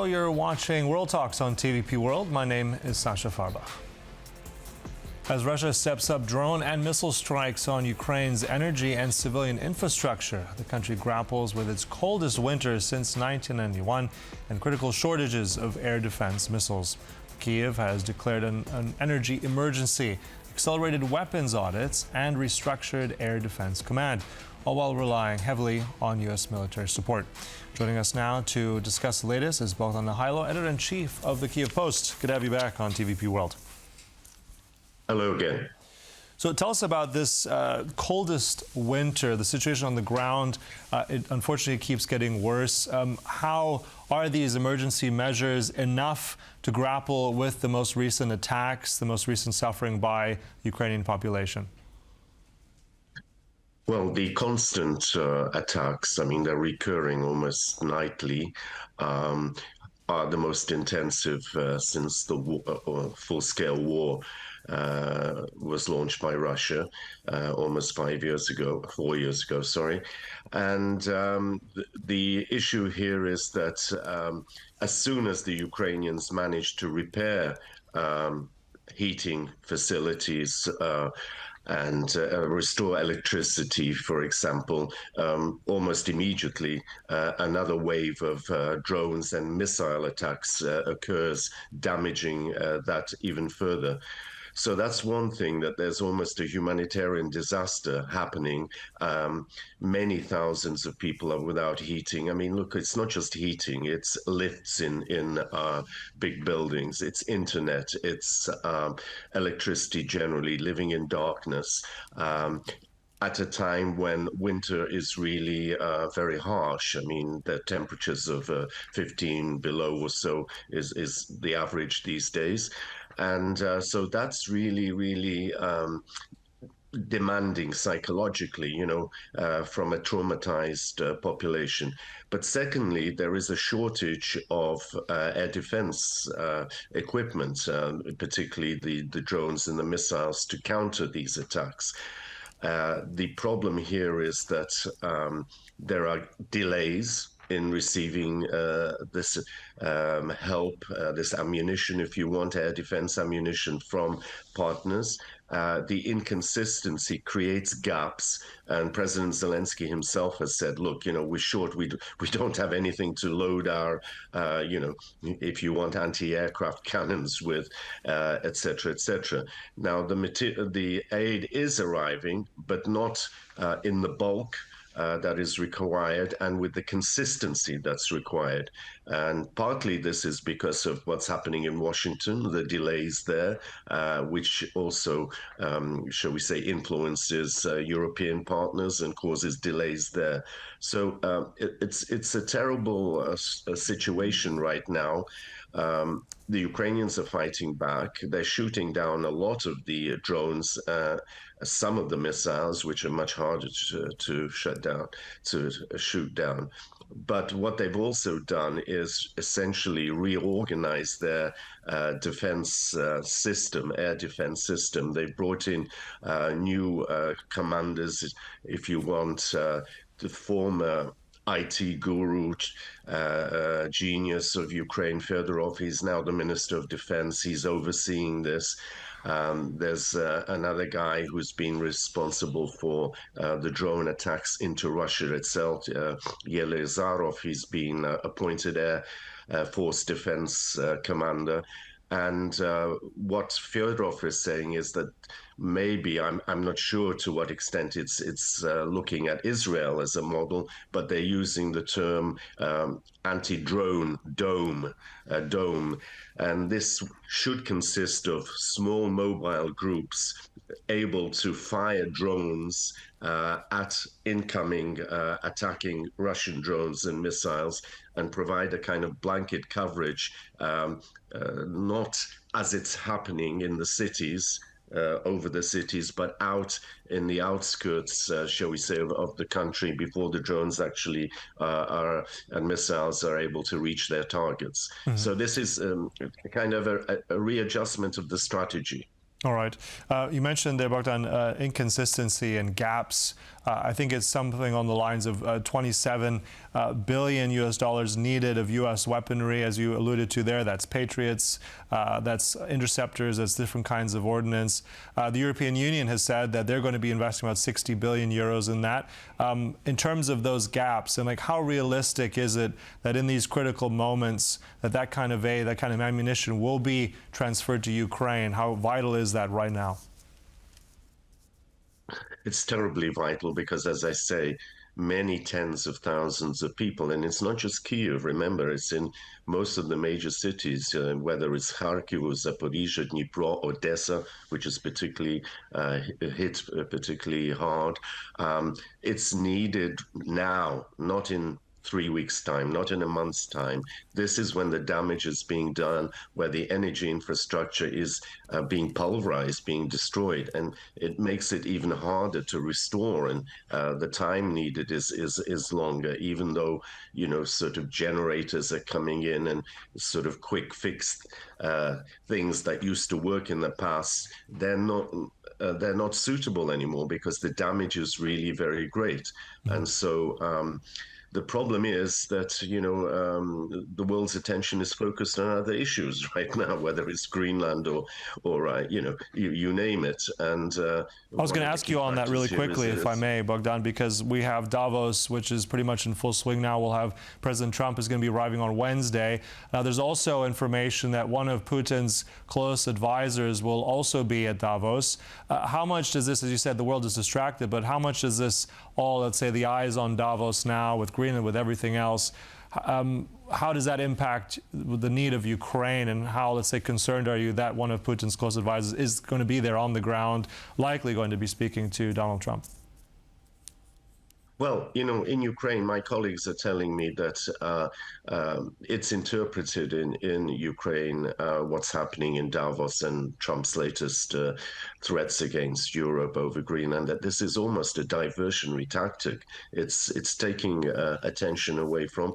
you're watching World Talks on TVP World. My name is Sasha Farbach. As Russia steps up drone and missile strikes on Ukraine's energy and civilian infrastructure, the country grapples with its coldest winter since 1991 and critical shortages of air defense missiles. Kyiv has declared an energy emergency, accelerated weapons audits, and restructured air defense command, all while relying heavily on U.S. military support. Joining us now to discuss the latest is Bohdan Nahaylo, editor-in-chief of the Kyiv Post. Good to have you back on TVP World. Hello again. So tell us about this coldest winter, the situation on the ground. It unfortunately keeps getting worse. How are these emergency measures enough to grapple with the most recent attacks, the most recent suffering by the Ukrainian population? Well, the constant attacks, I mean, they're recurring almost nightly, are the most intensive since the full-scale war was launched by Russia almost 4 years ago, sorry. And the issue here is that as soon as the Ukrainians managed to repair heating facilities and restore electricity, for example, almost immediately another wave of drones and missile attacks occurs, damaging that even further. So that's one thing, that there's almost a humanitarian disaster happening. Many thousands of people are without heating. I mean, look, it's not just heating, it's lifts in big buildings, it's internet, it's electricity generally, living in darkness. At a time when winter is really very harsh. I mean, the temperatures of 15 below or so is the average these days. And so that's really demanding psychologically, from a traumatized population. But secondly, there is a shortage of air defense equipment, particularly the drones and the missiles to counter these attacks. The problem here is that there are delays in receiving this help, this ammunition, if you want, air defense ammunition from partners. The inconsistency creates gaps, and President Zelensky himself has said, look, we're short, we don't have anything to load our, if you want, anti-aircraft cannons with, et cetera, et cetera. Now, the aid is arriving, but not in the bulk that is required and with the consistency that's required. And partly this is because of what's happening in Washington, the delays there, which also, shall we say, influences European partners and causes delays there. So it's a terrible situation right now. The Ukrainians are fighting back. They're shooting down a lot of the drones, some of the missiles, which are much harder to shoot down. But what they've also done is essentially reorganize their defense system, air defense system. They've brought in new commanders, if you want, the former IT guru, genius of Ukraine, Fedorov. He's now the Minister of Defense. He's overseeing this. There's another guy who's been responsible for the drone attacks into Russia itself, Yelizarov. He's been appointed Air Force Defense Commander. And what Fedorov is saying is that maybe, I'm not sure to what extent it's looking at Israel as a model, but they're using the term anti-drone dome. And this should consist of small mobile groups able to fire drones at incoming attacking Russian drones and missiles, and provide a kind of blanket coverage, not as it's happening in the cities, over the cities, but out in the outskirts, shall we say, of the country before the drones actually and missiles are able to reach their targets. Mm-hmm. So this is kind of a readjustment of the strategy. All right. You mentioned there, Bogdan, inconsistency and gaps. I think it's something on the lines of 27 billion US dollars needed of US weaponry, as you alluded to there. That's Patriots, that's interceptors, that's different kinds of ordnance. The European Union has said that they're going to be investing about 60 billion euros in that. In terms of those gaps, and like how realistic is it that in these critical moments that kind of aid, that kind of ammunition will be transferred to Ukraine? How vital is that right now? It's terribly vital because, as I say, many tens of thousands of people, and it's not just Kyiv, remember, it's in most of the major cities, whether it's Kharkiv or Zaporizhia, Dnipro, Odessa, which is particularly hit particularly hard. It's needed now, not in 3 weeks' time, not in a month's time. This is when the damage is being done, where the energy infrastructure is being pulverized, being destroyed, and it makes it even harder to restore. And the time needed is longer, even though sort of generators are coming in and sort of quick fix things that used to work in the past. They're not suitable anymore because the damage is really very great, and so. The problem is that the world's attention is focused on other issues right now, whether it's Greenland or you name it. And I was going to ask you on that really quickly, if I may, Bogdan, because we have Davos, which is pretty much in full swing now. We'll have President Trump is going to be arriving on Wednesday. There's also information that one of Putin's close advisors will also be at Davos. How much does this, as you said, the world is distracted, but how much does this all, let's say, the eyes on Davos now with Greenland, with everything else, how does that impact the need of Ukraine, and how, let's say, concerned are you that one of Putin's close advisors is going to be there on the ground, likely going to be speaking to Donald Trump? Well, in Ukraine, my colleagues are telling me that it's interpreted in Ukraine what's happening in Davos and Trump's latest threats against Europe over Greenland, that this is almost a diversionary tactic. It's taking attention away from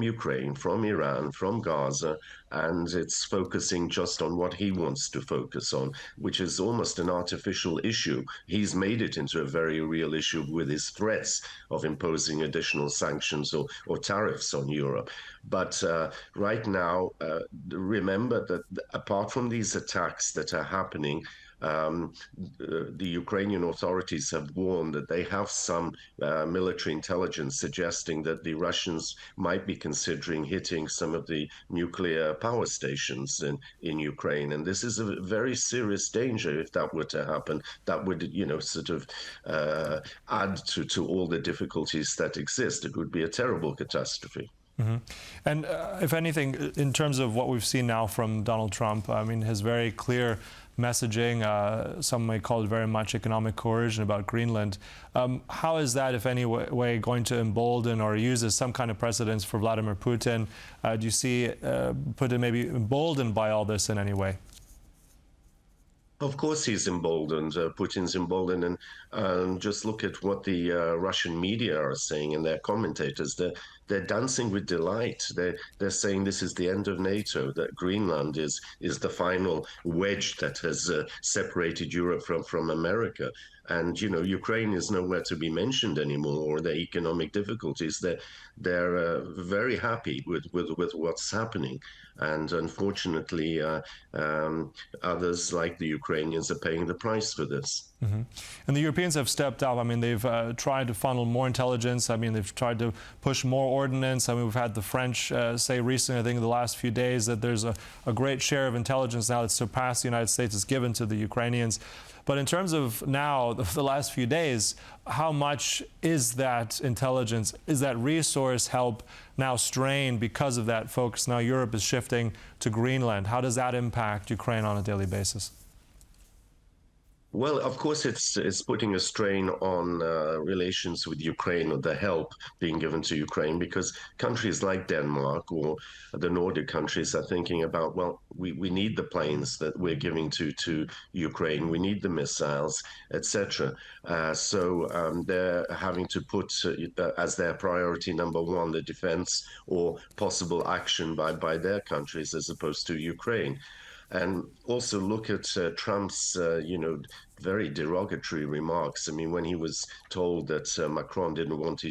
Ukraine, from Iran, from Gaza, and it's focusing just on what he wants to focus on, which is almost an artificial issue. He's made it into a very real issue with his threats of imposing additional sanctions or tariffs on Europe. But right now, remember that apart from these attacks that are happening, the Ukrainian authorities have warned that they have some military intelligence suggesting that the Russians might be considering hitting some of the nuclear power stations in Ukraine. And this is a very serious danger if that were to happen. That would, sort of add to all the difficulties that exist. It would be a terrible catastrophe. Mm-hmm. And if anything, in terms of what we've seen now from Donald Trump, I mean, his very clear messaging, some may call it very much economic coercion about Greenland. How is that, if any way, going to embolden or use as some kind of precedence for Vladimir Putin? Do you see Putin maybe emboldened by all this in any way? Of course, he's emboldened. Putin's emboldened, and just look at what the Russian media are saying and their commentators. They're dancing with delight. They're saying this is the end of NATO. That Greenland is the final wedge that has separated Europe from America. And Ukraine is nowhere to be mentioned anymore, or their economic difficulties. They're very happy with what's happening, and unfortunately, others like the Ukrainians are paying the price for this. Mm-hmm. And the Europeans have stepped up. I mean, they've tried to funnel more intelligence. I mean, they've tried to push more ordnance. I mean, we've had the French say recently, I think in the last few days, that there's a great share of intelligence now that surpassed the United States is given to the Ukrainians. But in terms of now, the last few days, how much is that intelligence, is that resource help now strained because of that focus? Now Europe is shifting to Greenland. How does that impact Ukraine on a daily basis? Well, of course, it's putting a strain on relations with Ukraine, or the help being given to Ukraine, because countries like Denmark or the Nordic countries are thinking about, well, we need the planes that we're giving to Ukraine, we need the missiles, etc. So they're having to put as their priority number one the defense or possible action by their countries as opposed to Ukraine. And also look at Trump's, very derogatory remarks. I mean, when he was told that Macron didn't want to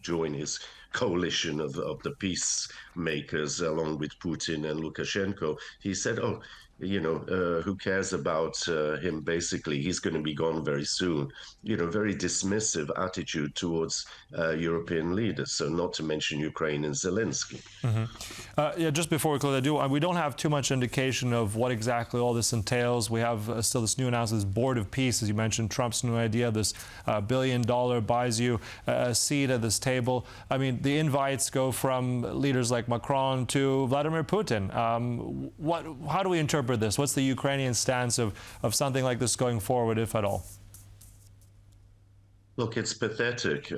join his coalition of the peacemakers along with Putin and Lukashenko, he said, oh, who cares about him? Basically, he's going to be gone very soon. Very dismissive attitude towards European leaders. So, not to mention Ukraine and Zelensky. Yeah, just before we close, we don't have too much indication of what exactly all this entails. We have still this new announcement, this board of peace, as you mentioned, Trump's new idea, this $1 billion buys you a seat at this table. I mean, the invites go from leaders like Macron to Vladimir Putin. How do we interpret this? What's the Ukrainian stance of something like this going forward, if at all? Look, it's pathetic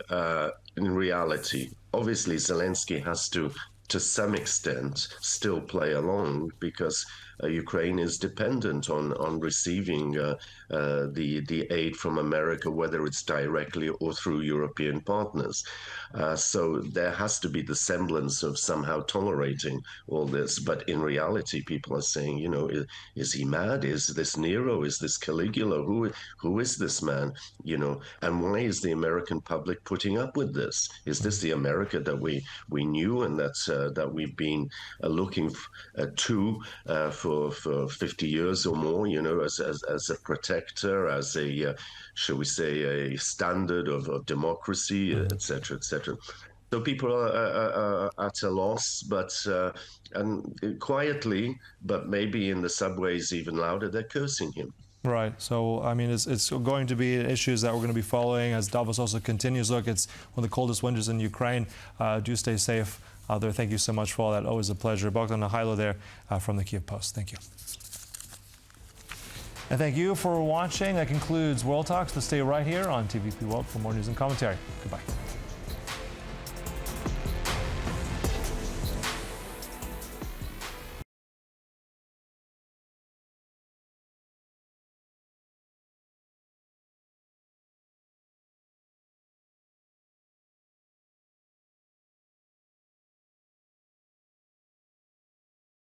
in reality. Obviously, Zelensky has to some extent, still play along because Ukraine is dependent on receiving the aid from America, whether it's directly or through European partners. So there has to be the semblance of somehow tolerating all this. But in reality, people are saying, is he mad? Is this Nero? Is this Caligula? Who is this man? And why is the American public putting up with this? Is this the America that we knew and that we've been looking to for 50 years or more, as a protector, as a, shall we say, a standard of democracy, et cetera, et cetera. So people are at a loss, but and quietly, but maybe in the subways even louder, they're cursing him. Right. So, I mean, it's going to be issues that we're going to be following as Davos also continues. Look, it's one of the coldest winters in Ukraine. Do stay safe out there. Thank you so much for all that. Always a pleasure. Bohdan Nahaylo there from the Kyiv Post. Thank you. And thank you for watching. That concludes World Talks. But stay right here on TVP World for more news and commentary. Goodbye.